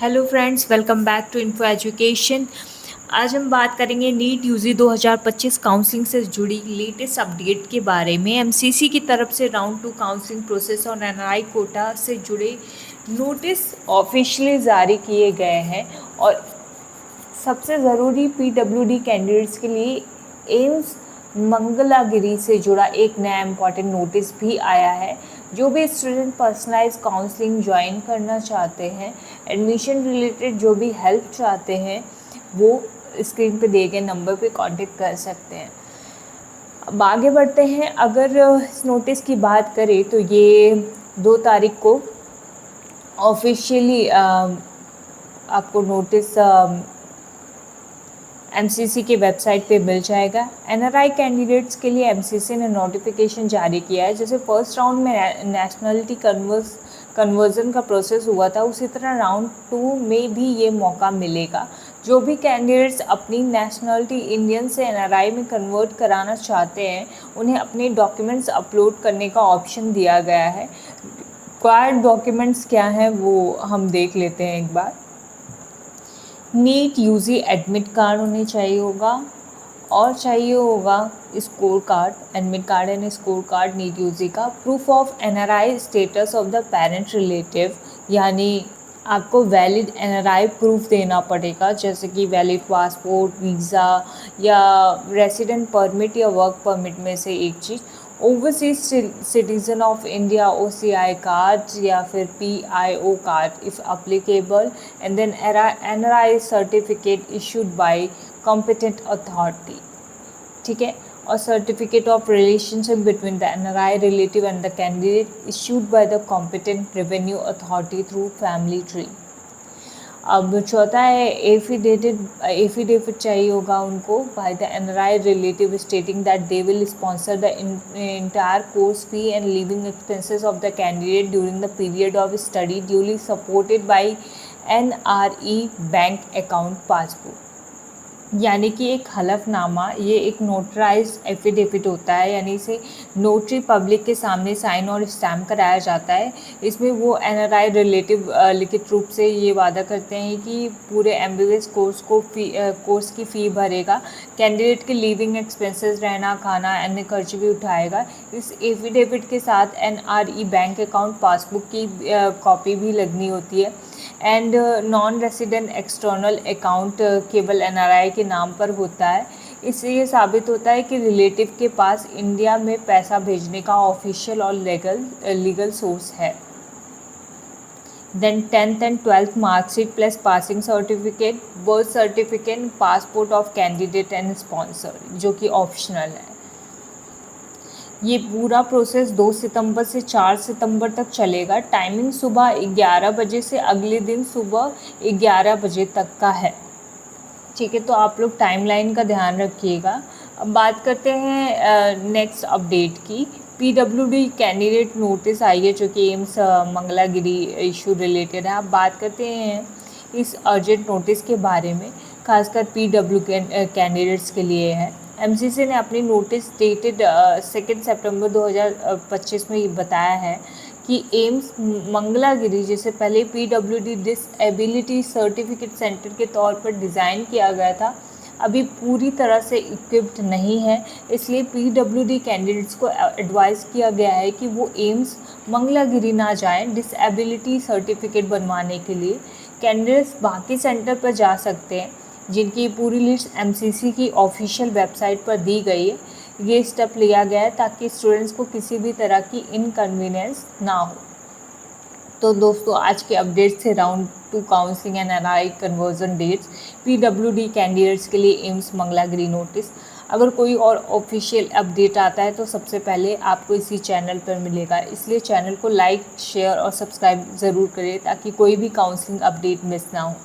Hello friends, welcome back to info education. आज हम बात करेंगे नीट यूजी 2025 काउंसलिंग से जुड़ी लेटेस्ट अपडेट के बारे में। एमसीसी की तरफ से राउंड 2 काउंसलिंग प्रोसेस और एनआरआई कोटा से जुड़े नोटिस ऑफिशियली जारी किए गए हैं और सबसे ज़रूरी पीडब्ल्यूडी कैंडिडेट्स के लिए एम्स मंगलागिरी से जुड़ा एक नया इम्पॉर्टेंट नोटिस भी आया है। जो भी स्टूडेंट पर्सनलाइज काउंसलिंग ज्वाइन करना चाहते हैं, एडमिशन रिलेटेड जो भी हेल्प चाहते हैं, वो स्क्रीन पे दिए गए नंबर पे कांटेक्ट कर सकते हैं। अब आगे बढ़ते हैं। अगर इस नोटिस की बात करें तो ये 2 तारीख को ऑफिशियली आपको नोटिस एमसीसी के वेबसाइट पे मिल जाएगा। एनआरआई कैंडिडेट्स के लिए एमसीसी ने नोटिफिकेशन जारी किया है। जैसे फर्स्ट राउंड में नेशनलिटी कन्वर्जन का प्रोसेस हुआ था, उसी तरह राउंड 2 में भी ये मौका मिलेगा। जो भी कैंडिडेट्स अपनी नेशनलिटी इंडियन से एनआरआई में कन्वर्ट कराना चाहते हैं, उन्हें अपने डॉक्यूमेंट्स अपलोड करने का ऑप्शन दिया गया है। रिक्वायर्ड डॉक्यूमेंट्स क्या हैं वो हम देख लेते हैं एक बार। नीट यूजी एडमिट कार्ड उन्हें चाहिए होगा और चाहिए होगा score card, admit card and score card NEET UG का। Proof of NRI status of the parent relative, यानी आपको वैलिड एनआरआई प्रूफ देना पड़ेगा, जैसे कि वैलिड पासपोर्ट, वीज़ा या रेसिडेंट परमिट या वर्क परमिट में से एक चीज़। Overseas citizen of India OCI card या फिर PIO card if applicable, and then NRI certificate issued by competent authority. ठीक है, और certificate of relationship between the NRI relative and the candidate issued by the competent revenue authority through family tree. अब चौथा है affidavit चाहिए होगा उनको by the NRI relative stating that they will sponsor the entire course fee and living expenses of the candidate during the period of study duly supported by NRE bank account passbook. यानी कि एक हलफनामा, ये एक notarise affidavit होता है, यानी इसे नोटरी पब्लिक के सामने साइन और स्टैम्प कराया जाता है। इसमें वो एनआरआई रिलेटिव लिखित रूप से ये वादा करते हैं कि पूरे एमबीबीएस कोर्स की फ़ी भरेगा, कैंडिडेट के लिविंग एक्सपेंसेस, रहना खाना, अन्य खर्च भी उठाएगा। इस एफिडेविट के साथ एनआरई बैंक अकाउंट पासबुक की कॉपी भी लगनी होती है। And non resident external account केवल एनआरआई के नाम पर होता है। इससे ये साबित होता है कि रिलेटिव के पास इंडिया में पैसा भेजने का ऑफिशियल और लीगल सोर्स है। Then 10th and 12th marksheet plus passing certificate, birth certificate, passport of candidate and sponsor, जो कि ऑप्शनल है। ये पूरा प्रोसेस 2 सितंबर से 4 सितंबर तक चलेगा। टाइमिंग सुबह 11 बजे से अगले दिन सुबह 11 बजे तक का है। ठीक है, तो आप लोग टाइमलाइन का ध्यान रखिएगा। अब बात करते हैं नेक्स्ट अपडेट की। पीडब्ल्यूडी कैंडिडेट नोटिस आई है जो कि एम्स मंगलागिरी इशू रिलेटेड है। अब बात करते हैं इस अर्जेंट नोटिस के बारे में, खासकर पीडब्ल्यू कैंडिडेट्स के लिए है। एमसीसी ने अपनी नोटिस डेटेड 2 सितंबर 2025 में ये बताया है कि एम्स मंगलागिरी, जिसे पहले पीडब्ल्यूडी डिसेबिलिटी सर्टिफिकेट सेंटर के तौर पर डिज़ाइन किया गया था, अभी पूरी तरह से इक्विप्ड नहीं है। इसलिए पीडब्ल्यूडी कैंडिडेट्स को एडवाइस किया गया है कि वो एम्स मंगलागिरी ना जाएं डिसेबिलिटी सर्टिफिकेट बनवाने के लिए। कैंडिडेट्स बाकी सेंटर पर जा सकते हैं, जिनकी पूरी लिस्ट एमसीसी की ऑफिशियल वेबसाइट पर दी गई है। ये स्टेप लिया गया है ताकि स्टूडेंट्स को किसी भी तरह की इनकन्वीनियंस ना हो। तो दोस्तों, आज के अपडेट्स थे round 2 counselling and NRI conversion dates, PWD candidates के लिए एम्स मंगलागिरी नोटिस। अगर कोई और ऑफिशियल अपडेट आता है तो सबसे पहले आपको इसी चैनल पर मिलेगा, इसलिए चैनल को लाइक, शेयर और सब्सक्राइब ज़रूर करें ताकि कोई भी काउंसलिंग अपडेट मिस ना हो।